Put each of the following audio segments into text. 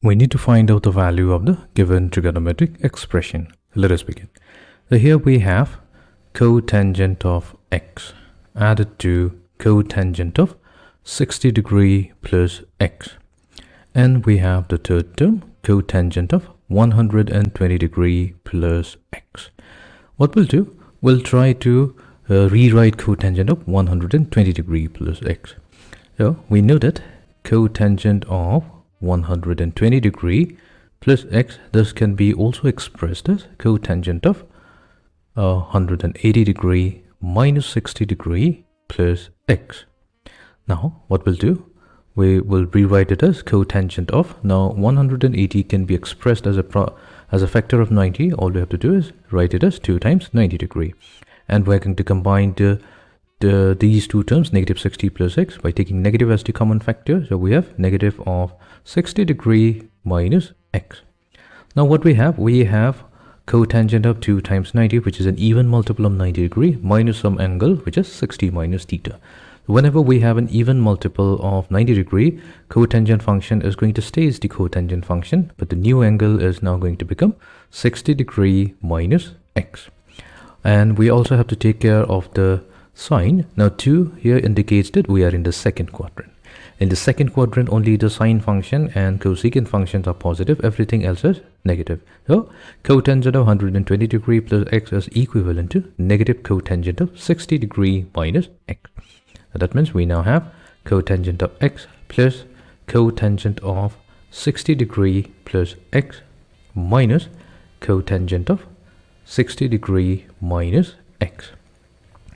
We need to find out the value of the given trigonometric expression. Let us begin. So here we have cotangent of x added to cotangent of 60 degree plus x. And we have the third term, cotangent of 120 degree plus x. What we'll do, we'll try to rewrite cotangent of 120 degree plus x. So we know that cotangent of 120 degree plus x, this can be also expressed as cotangent of 180 degree minus 60 degree plus x. Now what we'll do, we will rewrite it as cotangent of, now 180 can be expressed as a factor of 90. All we have to do is write it as 2 times 90 degree, and we're going to combine these two terms, negative 60 plus x, by taking negative as the common factor. So we have negative of 60 degree minus x. Now what we have cotangent of 2 times 90, which is an even multiple of 90 degree, minus some angle, which is 60 minus theta. Whenever we have an even multiple of 90 degree, cotangent function is going to stay as the cotangent function, but the new angle is now going to become 60 degree minus x. And we also have to take care of the sine. Now 2 here indicates that we are in the second quadrant. In the second quadrant, only the sine function and cosecant functions are positive. Everything else is negative. So cotangent of 120 degree plus x is equivalent to negative cotangent of 60 degree minus x. So that means we now have cotangent of x plus cotangent of 60 degree plus x minus cotangent of 60 degree minus x.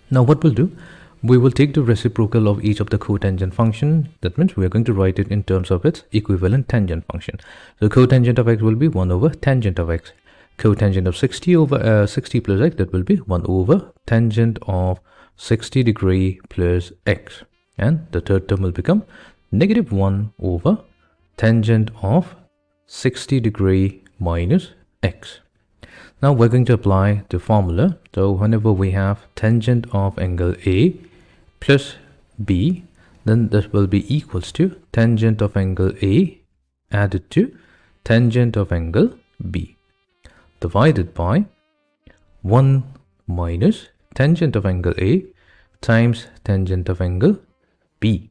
Now what we'll do, we will take the reciprocal of each of the cotangent function. That means we are going to write it in terms of its equivalent tangent function. So cotangent of x will be 1 over tangent of x. Cotangent of 60 over 60 plus x, that will be 1 over tangent of 60 degree plus x. And the third term will become negative 1 over tangent of 60 degree minus x. Now we're going to apply the formula. So whenever we have tangent of angle A plus B, then this will be equals to tangent of angle A added to tangent of angle B, divided by 1 minus tangent of angle A times tangent of angle B.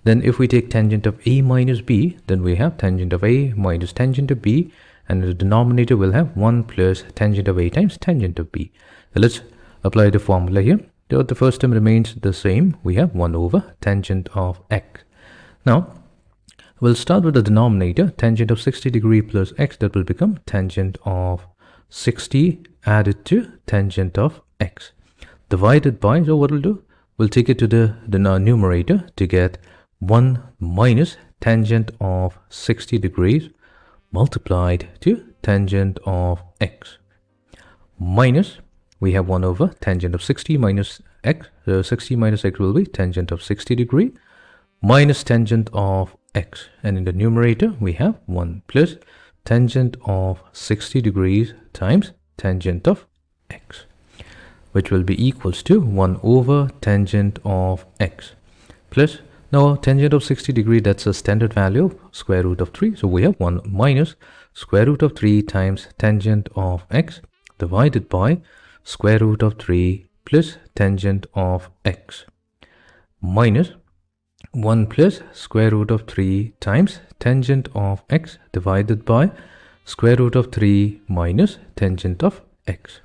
Then if we take tangent of A minus B, then we have tangent of A minus tangent of B, and the denominator will have 1 plus tangent of A times tangent of B. So let's apply the formula here. So the first term remains the same. We have 1 over tangent of x. Now we'll start with the denominator, tangent of 60 degree plus x, that will become tangent of 60 added to tangent of x, divided by, so what we'll do, we'll take it to the numerator to get 1 minus tangent of 60 degrees multiplied to tangent of x, minus, we have 1 over tangent of 60 minus x. So 60 minus x will be tangent of 60 degree minus tangent of x, and in the numerator we have 1 plus tangent of 60 degrees times tangent of x, which will be equals to 1 over tangent of x plus, now tangent of 60 degree, that's a standard value of square root of 3. So we have 1 minus square root of 3 times tangent of x, divided by square root of 3 plus tangent of x, minus 1 plus square root of 3 times tangent of x, divided by square root of 3 minus tangent of x.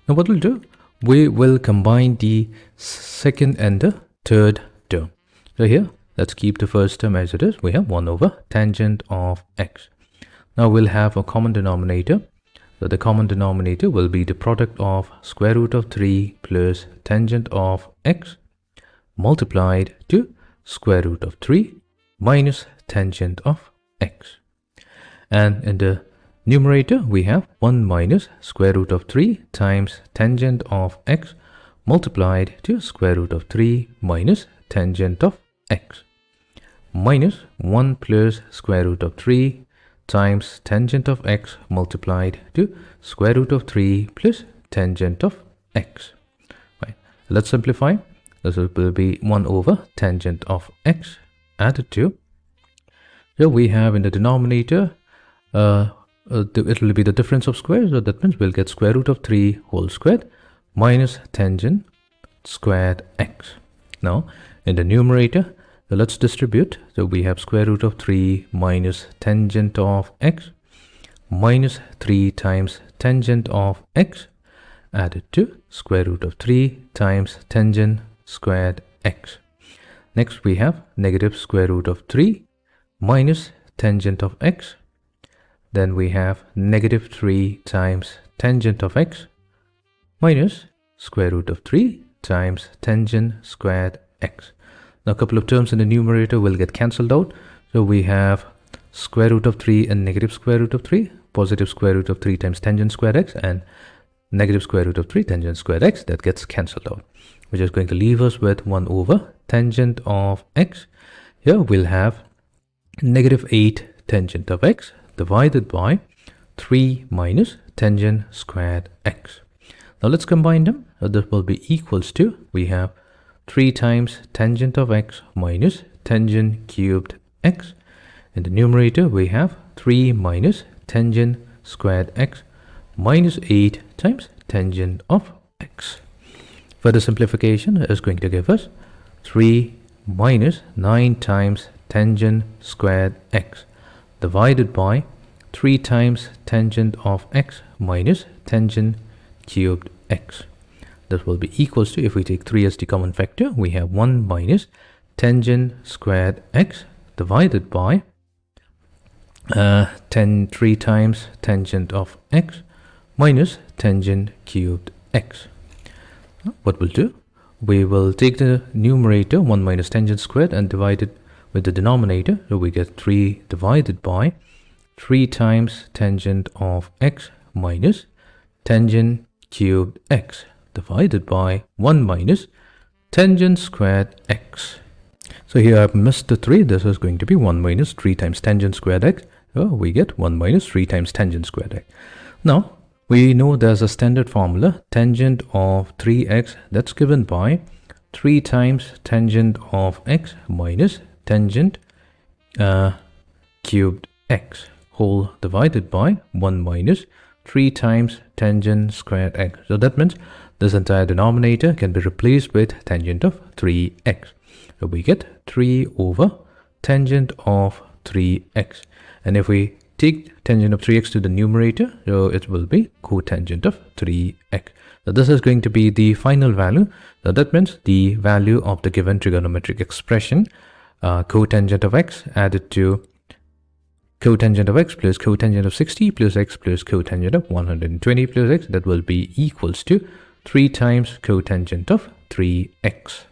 Now what we'll do, we will combine the second and the third term. So here, let's keep the first term as it is. We have 1 over tangent of x. Now we'll have a common denominator. So the common denominator will be the product of square root of 3 plus tangent of x multiplied to square root of 3 minus tangent of x. And in the numerator, we have 1 minus square root of 3 times tangent of x multiplied to square root of 3 minus tangent of x, minus 1 plus square root of 3 times tangent of x multiplied to square root of 3 plus tangent of x. Right. Let's simplify. This will be 1 over tangent of x added to, so we have in the denominator it will be the difference of squares. So that means we'll get square root of 3 whole squared minus tangent squared x. Now in the numerator, so let's distribute. So we have square root of 3 minus tangent of x minus 3 times tangent of x added to square root of 3 times tangent squared x. Next we have negative square root of 3 minus tangent of x. Then we have negative 3 times tangent of x minus square root of 3 times tangent squared x. Now a couple of terms in the numerator will get cancelled out. So we have square root of 3 and negative square root of 3, positive square root of 3 times tangent squared x, and negative square root of 3 tangent squared x. That gets cancelled out, which is going to leave us with 1 over tangent of x. Here we'll have negative 8 tangent of x divided by 3 minus tangent squared x. Now let's combine them. This will be equals to, we have 3 times tangent of x minus tangent cubed x. In the numerator we have 3 minus tangent squared x minus 8 times tangent of x. Further simplification is going to give us 3 minus 9 times tangent squared x divided by 3 times tangent of x minus tangent cubed x. This will be equals to, if we take 3 as the common factor, we have 1 minus tangent squared x divided by 3 times tangent of x minus tangent cubed x. What we'll do, we will take the numerator 1 minus tangent squared and divide it with the denominator. So we get 3 divided by 3 times tangent of x minus tangent cubed x divided by 1 minus tangent squared x. So here I've missed the 3. This is going to be 1 minus 3 times tangent squared x. So we get 1 minus 3 times tangent squared x. Now we know there's a standard formula, tangent of 3x, that's given by 3 times tangent of x minus tangent cubed x whole divided by 1 minus 3 times tangent squared x. So that means this entire denominator can be replaced with tangent of 3x. So we get 3 over tangent of 3x. And if we take tangent of 3x to the numerator, so it will be cotangent of 3x. So this is going to be the final value. So that means the value of the given trigonometric expression, cotangent of x added to cotangent of x plus cotangent of 60 plus x plus cotangent of 120 plus x, that will be equals to 3 times cotangent of 3x.